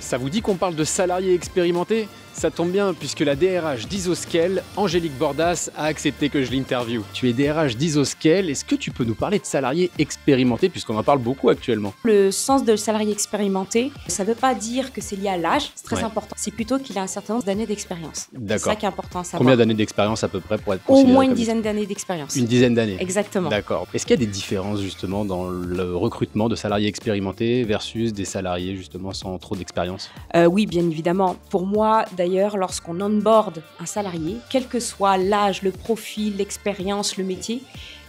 Ça vous dit qu'on parle de salariés expérimentés? Ça tombe bien puisque la DRH d'Isoscale, Angélique Bordas, a accepté que je l'interviewe. Tu es DRH d'Isoscale, est-ce que tu peux nous parler de salariés expérimentés puisqu'on en parle beaucoup actuellement? Le sens de salarié expérimenté, ça ne veut pas dire que c'est lié à l'âge, c'est très important. C'est plutôt qu'il a un certain nombre d'années d'expérience. C'est ça qui est important à savoir. Combien d'années d'expérience à peu près pour être Au considéré moins une comme... dizaine d'années d'expérience. Une dizaine d'années. Exactement. D'accord. Est-ce qu'il y a des différences justement dans le recrutement de salariés expérimentés versus des salariés justement sans trop d'expérience? Oui, bien évidemment. Pour moi, d'ailleurs, lorsqu'on onboard un salarié, quel que soit l'âge, le profil, l'expérience, le métier,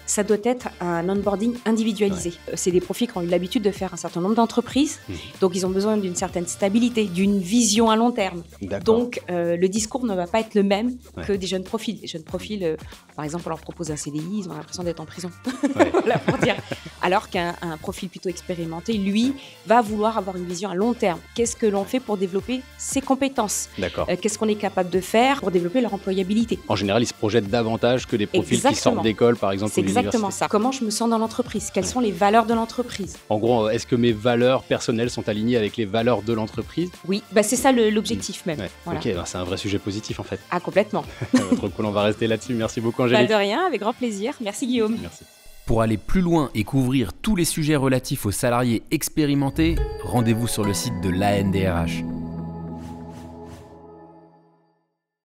ça doit être un onboarding individualisé. C'est des profils qui ont eu l'habitude de faire un certain nombre d'entreprises, donc ils ont besoin d'une certaine stabilité, d'une vision à long terme. Donc le discours ne va pas être le même que des jeunes profils. Les jeunes profils, par exemple, on leur propose un CDI, ils ont l'impression d'être en prison. Voilà, pour dire. Alors qu'un profil plutôt expérimenté, lui, va vouloir avoir une vision à long terme. Qu'est-ce que l'on fait pour développer ses compétences? Qu'est-ce qu'on est capable de faire pour développer leur employabilité? En général, ils se projettent davantage que des profils qui sortent d'école, par exemple. C'est exactement ça. Comment je me sens dans l'entreprise? Quelles sont les valeurs de l'entreprise? En gros, est-ce que mes valeurs personnelles sont alignées avec les valeurs de l'entreprise? Oui, bah c'est ça l'objectif même. Voilà. Ok, bah c'est un vrai sujet positif en fait. Ah, complètement. Trop cool, on va rester là-dessus. Merci beaucoup Angélique. Pas de rien, avec grand plaisir. Merci Guillaume. Merci. Pour aller plus loin et couvrir tous les sujets relatifs aux salariés expérimentés, rendez-vous sur le site de l'ANDRH.